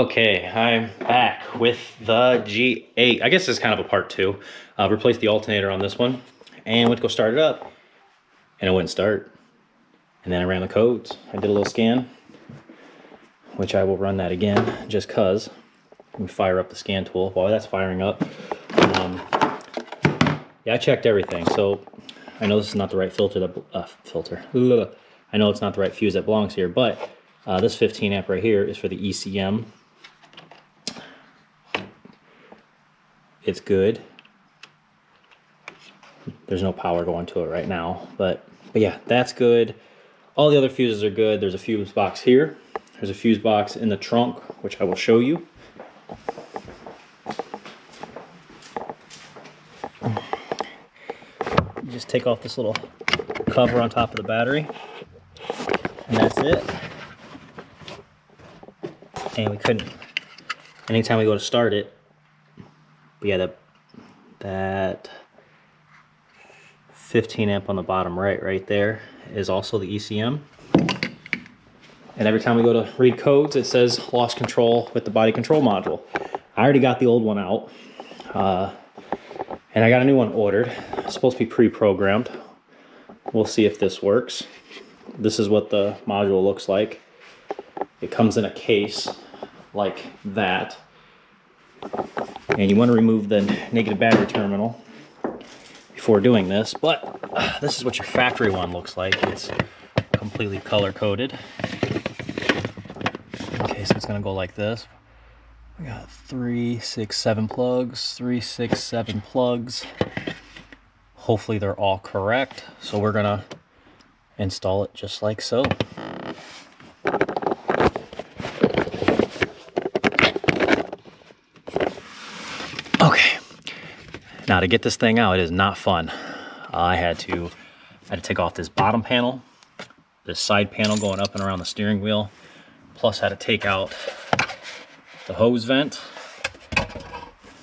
Okay, I'm back with the G8. I guess it's kind of a part two. Replaced the alternator on this one and went to go start it up and it wouldn't start. And then I ran the codes. I did a little scan, which I will run that again just cause. Let me fire up the scan tool while that's firing up. Yeah, I checked everything. So I know this is not the right filter that I know it's not the right fuse that belongs here, but this 15 amp right here is for the ECM. It's good. There's no power going to it right now, but yeah, that's good. All the other fuses are good. There's a fuse box here. There's a fuse box in the trunk, which I will show you. You just take off this little cover on top of the battery, and that's it. And we couldn't, anytime we go to start it, but yeah, that 15 amp on the bottom right there is also the ECM. And every time we go to read codes, it says lost control with the body control module. I already got the old one out, and I got a new one ordered. It's supposed to be pre-programmed. We'll see if this works. This is what the module looks like. It comes in a case like that. And you want to remove the negative battery terminal before doing this, but this is what your factory one looks like. It's completely color coded. Okay, so it's going to go like this. We got 3, 6, 7 plugs, 3, 6, 7 plugs. Hopefully they're all correct. So we're going to install it just like so. Okay, now to get this thing out, it is not fun. I had to take off this bottom panel, this side panel going up and around the steering wheel, plus had to take out the hose vent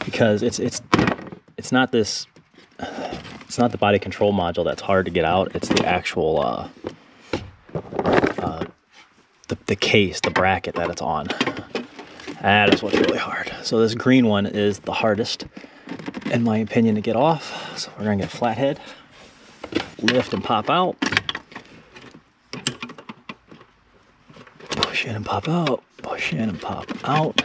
because it's not this, it's not the body control module that's hard to get out. It's the actual the case, the bracket that it's on. That is what's really hard. So this green one is the hardest, in my opinion, to get off. So we're gonna get a flathead, lift and pop out, push in and pop out, push in and pop out.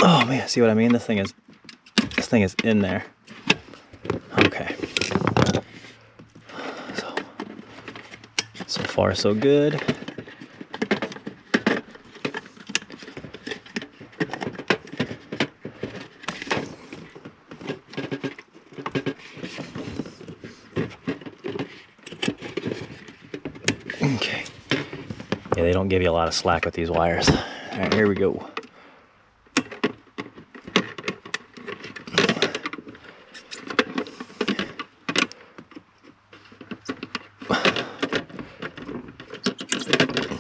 Oh man, see what I mean? This thing is in there. Okay. So far so good. Okay. Yeah, they don't give you a lot of slack with these wires. All right, here we go.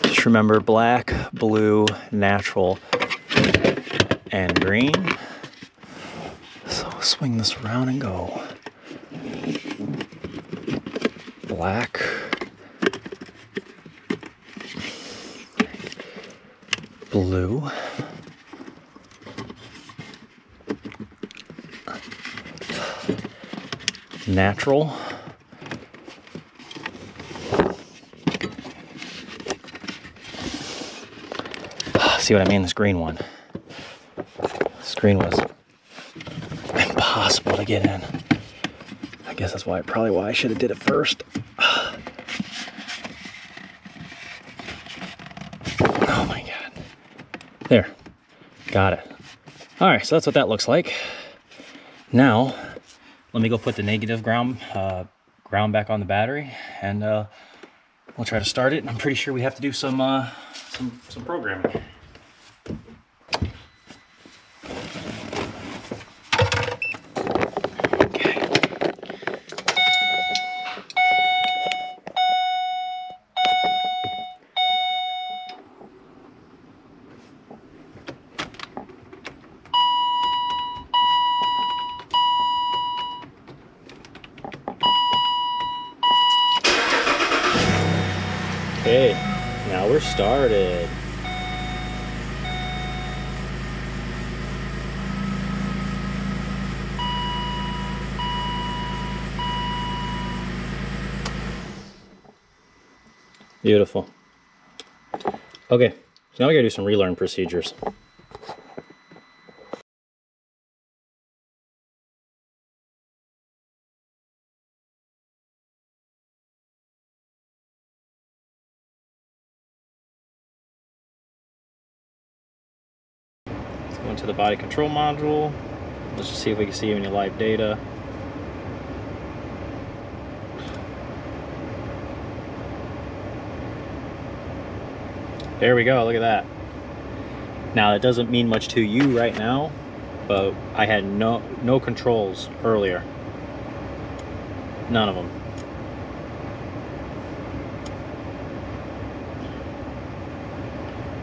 Just remember black, blue, natural, and green. So swing this around and go. Black. Blue. Natural. See what I mean? This green one. This green was impossible to get in. I guess that's probably why I should have did it first. Oh my God. There. Got it. All right, so that's what that looks like. Now, let me go put the negative ground back on the battery, and we'll try to start it. And I'm pretty sure we have to do some programming. Okay, Now we're started. Beautiful. Okay, so now we gotta do some relearn procedures. Let's go into the body control module. Let's just see if we can see any live data. There we go, look at that. Now that doesn't mean much to you right now, but I had no controls earlier. None of them.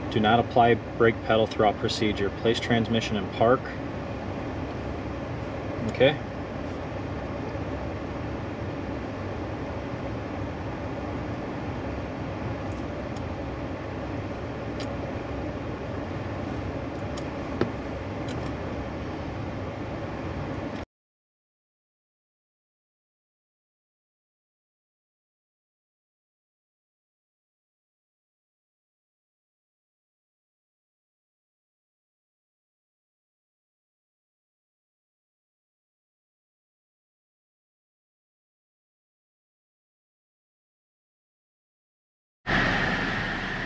Do not apply brake pedal throughout procedure. Place transmission in park. Okay.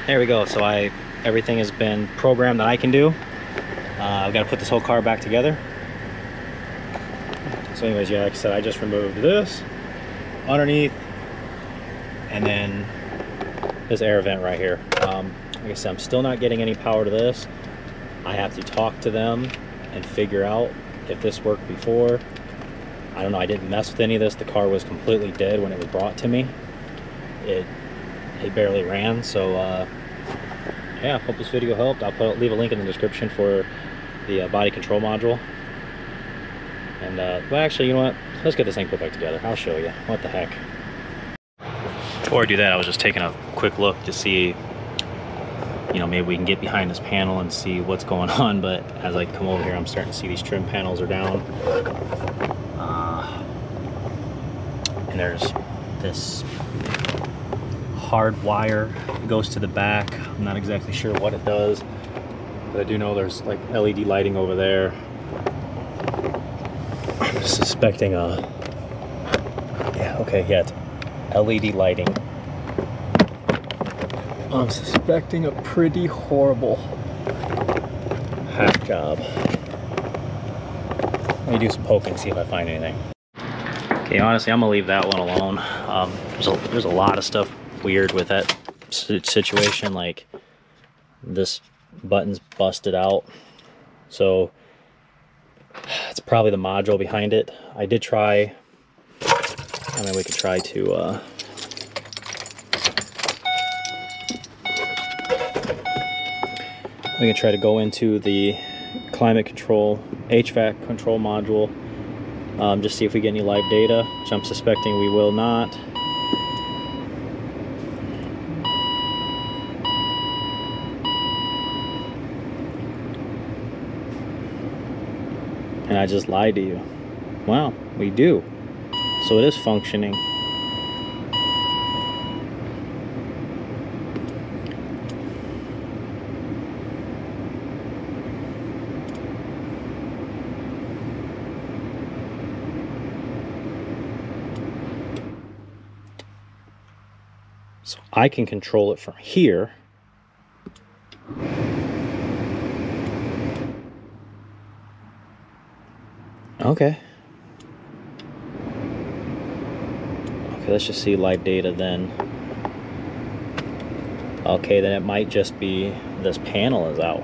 There we go. So everything has been programmed that I can do. I've got to put this whole car back together. So anyways, yeah, like I said, I just removed this underneath and then this air vent right here. Like I said, I'm still not getting any power to this. I have to talk to them and figure out if this worked before. I don't know. I didn't mess with any of this. The car was completely dead when it was brought to me. It barely ran. So yeah, hope this video helped. I'll leave a link in the description for the body control module. And well, actually, you know what, let's get this thing put back together. I'll show you. What the heck. Before I do that, I was just taking a quick look to see, you know, maybe we can get behind this panel and see what's going on. But as I come over here, I'm starting to see these trim panels are down, and there's this hard wire that goes to the back. I'm not exactly sure what it does, but I do know there's like LED lighting over there. I'm suspecting it's LED lighting. I'm suspecting a pretty horrible hack job. Let me do some poking, see if I find anything. Okay, honestly, I'm gonna leave that one alone. There's a lot of stuff weird with that situation. Like this button's busted out, so it's probably the module behind it. I did try, I mean, we could try to we can try to go into the climate control, HVAC control module, just see if we get any live data, which I'm suspecting we will not. And I just lied to you. Wow, we do. So it is functioning. So I can control it from here. Okay. Okay, let's just see live data then. Okay, then it might just be this panel is out.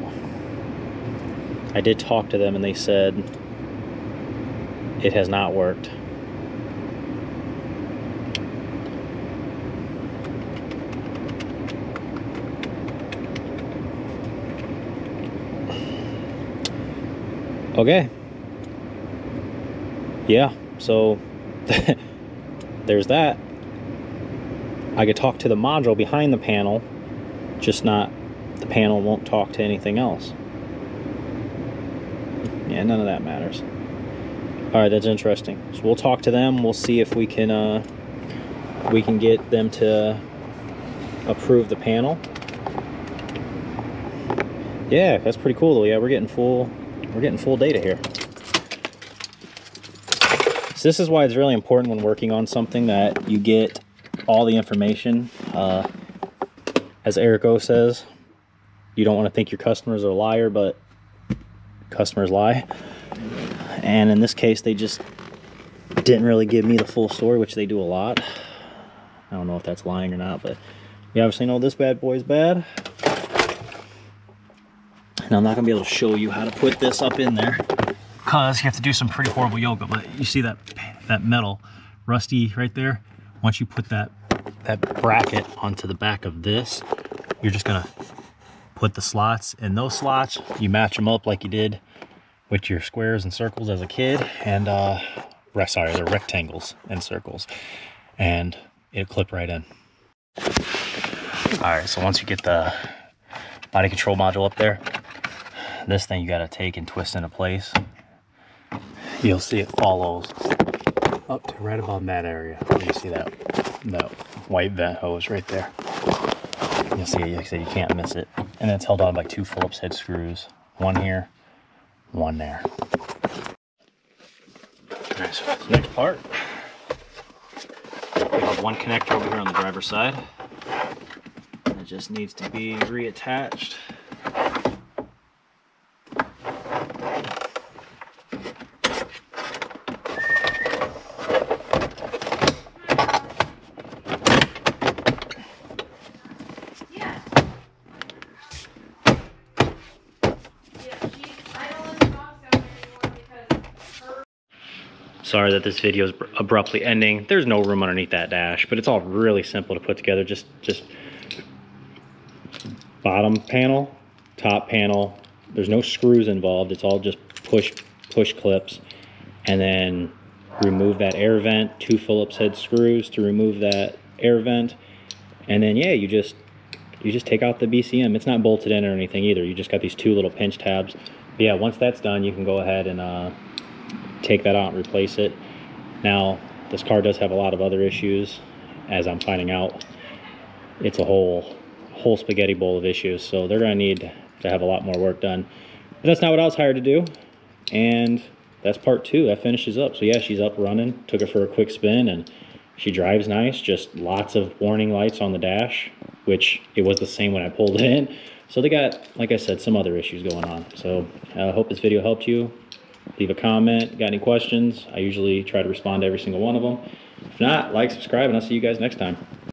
I did talk to them and they said it has not worked. Okay. Yeah, so there's that. I could talk to the module behind the panel just not, the panel won't talk to anything else. Yeah, none of that matters. All right, that's interesting. So we'll talk to them. We'll see if we can get them to approve the panel. Yeah, that's pretty cool though. Yeah, we're getting full data here. So this is why it's really important when working on something that you get all the information. As Eric O says, you don't want to think your customers are a liar, but customers lie. And in this case, they just didn't really give me the full story, which they do a lot. I don't know if that's lying or not, but you obviously know this bad boy is bad. And I'm not going to be able to show you how to put this up in there because you have to do some pretty horrible yoga. But you see that metal rusty right there? Once you put that bracket onto the back of this, you're just going to put the slots in those slots. You match them up like you did with your squares and circles as a kid. And, sorry, they're rectangles and circles. And it'll clip right in. All right, so once you get the body control module up there, this thing you got to take and twist into place. You'll see it follows up to right above that area. You see that white vent hose right there. You'll see it, like I said, you can't miss it. And then it's held on by 2 Phillips head screws. One here, one there. All right, so the next part. We have one connector over here on the driver's side. It just needs to be reattached. Sorry that this video is abruptly ending. There's no room underneath that dash, but it's all really simple to put together. Just bottom panel, top panel. There's no screws involved. It's all just push clips, and then remove that air vent. 2 Phillips head screws to remove that air vent, and then yeah, you just take out the BCM. It's not bolted in or anything either. You just got these 2 little pinch tabs. But yeah, once that's done, you can go ahead and take that out and replace it. Now, this car does have a lot of other issues, as I'm finding out. It's a whole spaghetti bowl of issues, so they're going to need to have a lot more work done. But that's not what I was hired to do, and that's part 2. That finishes up. So yeah, she's up running. Took her for a quick spin, and she drives nice. Just lots of warning lights on the dash, which it was the same when I pulled it in. So they got, like I said, some other issues going on. So I hope this video helped you. Leave a comment. Got any questions? I usually try to respond to every single one of them. If not, like, subscribe, and I'll see you guys next time.